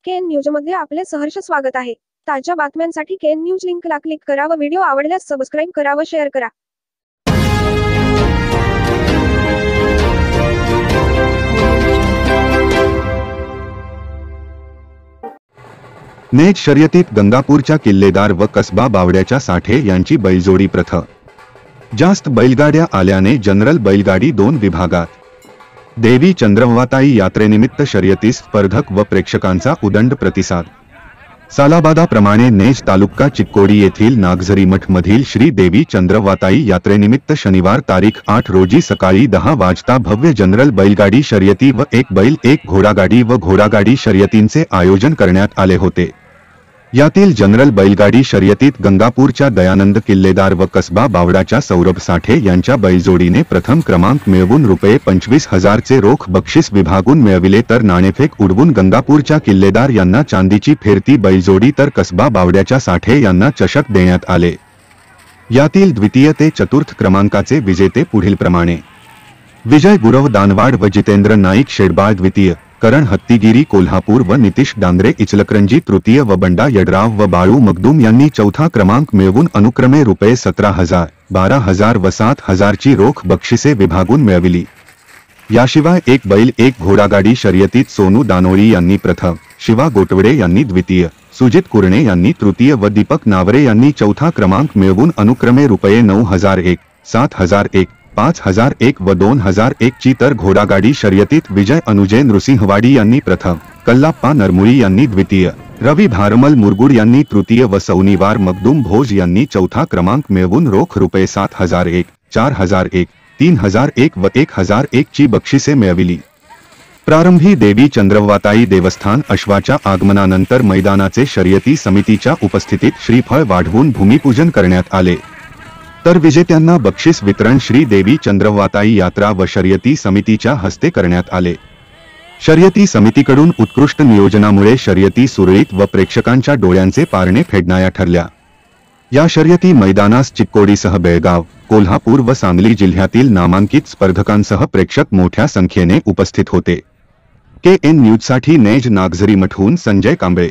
KN news मध्ये आपले सहर्ष स्वागत आहे। ताज्या बातम्यांसाठी केएन न्यूज लिंकला क्लिक करा व व्हिडिओ आवडल्यास सबस्क्राइब करा व शेअर करा। नेज शर्यतीत गंगापूरच्या किल्लेदार व कसबा बावड्याच्या साठे यांची बैलजोडी प्रथम। जास्त बैलगाड्या आल्याने जनरल बैलगाडी 2 विभागात। देवी चंद्रवताई यात्रेनिमित्त शर्यतीस स्पर्धक व प्रेक्षकांचा उदंड प्रतिसाद। सालाबादाप्रमाणे नेज तालुका चिक्कोडी येथील नागझरी मठ मधील श्री देवी चंद्रवताई यात्रेनिमित्त शनिवार तारीख 8 रोजी सकाळी 10 वाजता भव्य जनरल बैलगाडी शर्यती व एक बैल एक घोडागाडी व घोडागाडी शर्यतींचे आयोजन करण्यात आले होते। यातील जनरल बैलगाडी शर्यतीत गंगापूरच्या दयानंद किल्लेदार व कसबा बावडाच्या सौरभ साठे यांच्या बैलजोडीने प्रथम क्रमांक मिळवून रुपये 25,000 चे रोख बक्षीस विभागून मिळविले, तर नाणेफेक उडवून गंगापूरच्या किल्लेदार यांना चांदीची फिरती बैलजोडी तर कसबा बावड्याच्या साठे यांना चषक देण्यात आले। यातील द्वितीय ते चतुर्थ क्रमांकाचे विजेते पुढीलप्रमाणे: विजय गुरव दानवाड व जितेंद्र नाईक शेडबाळ द्वितीय, करण हत्तीगिरी कोल्हापूर व नितीश डांगरे इचलकरंजी तृतीय व बंडा यडराव व बाळू मगदूम यांनी चौथा क्रमांक मिळवून अनुक्रमे रुपये 17,000, 12,000 व 7,000 ची रोख बक्षिसे विभागून मिळविली। याशिवाय एक बैल एक घोडागाडी शर्यतीत सोनू दानोळी यांनी प्रथम, शिवा गोटवडे यांनी द्वितीय, सुजित कुरणे यांनी तृतीय व दीपक नावरे यांनी चौथा क्रमांक मिळवून अनुक्रमे रुपये 9,001, 7,001, 5,001 व 2,001 ची, तर घोडागाडी शर्यतीत विजय अनुजय नृसिंहवाडी यांनी प्रथम, कल्लाप्पा नरमुळी यांनी द्वितीय, रवी भारमल मुरगुड यांनी तृतीय व सौनिवार मगदूम भोज यांनी चौथा क्रमांक मिळवून रोख रुपये 7,001, 4,001, 3,001 व 1,001 ची बक्षिसे मिळविली। प्रारंभी देवी चंद्रवताई देवस्थान अश्वाच्या आगमनानंतर मैदानाचे शर्यती समितीच्या उपस्थितीत श्रीफळ वाढवून भूमिपूजन करण्यात आले, तर विजेत्यांना बक्षीस वितरण श्री देवी चंद्रवताई यात्रा व शर्यती समितीच्या हस्ते करण्यात आले। शर्यती समितीकडून उत्कृष्ट नियोजनामुळे शर्यती सुरळीत व प्रेक्षकांच्या डोळ्यांचे पारणे फेडणाऱ्या ठरल्या। या शर्यती मैदानास चिक्कोडीसह बेळगाव, कोल्हापूर व सांगली जिल्ह्यातील नामांकित स्पर्धकांसह प्रेक्षक मोठ्या संख्येने उपस्थित होते। केएन न्यूजसाठी नेज नागझरी मठहून संजय कांबळे।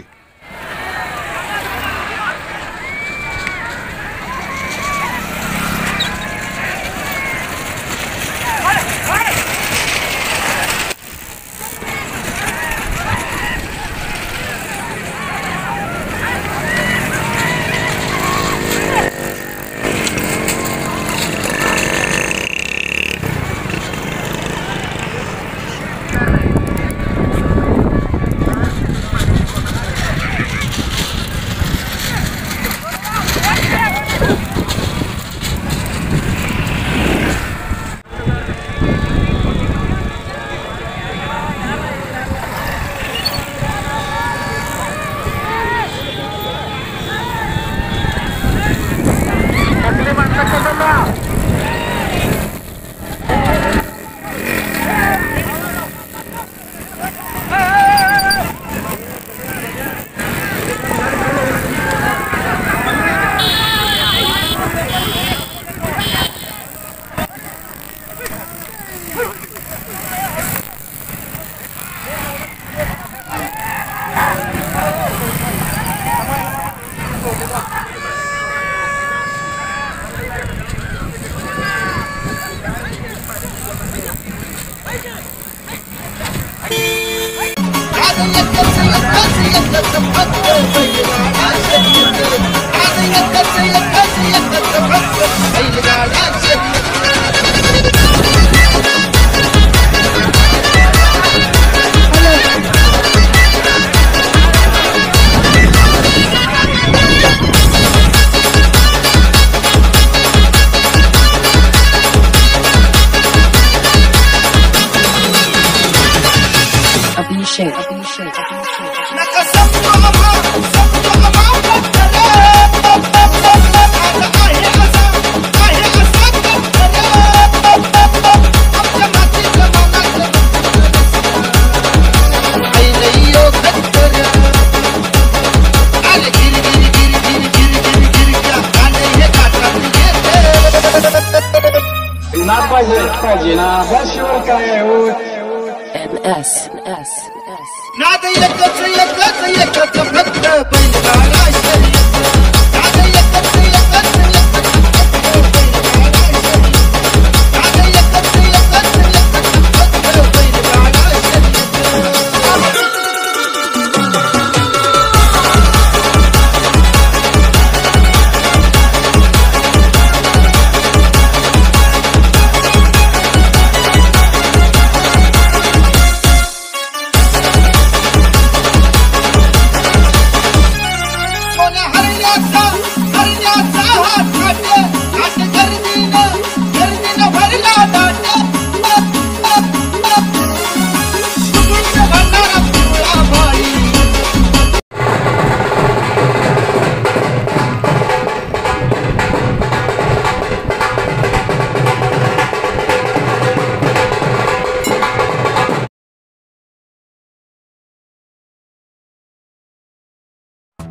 NS.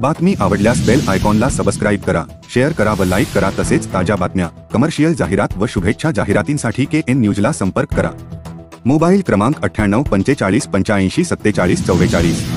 बातमी आवडल्यास बेल आयकॉनला सबस्क्राईब करा, शेअर करा व लाईक करा. तसेच ताज्या बातम्या, कमर्शियल जाहिरात व शुभेच्छा जाहिरातींसाठी KN न्यूजला संपर्क करा. मोबाईल क्रमांक 98 45 85 47 44.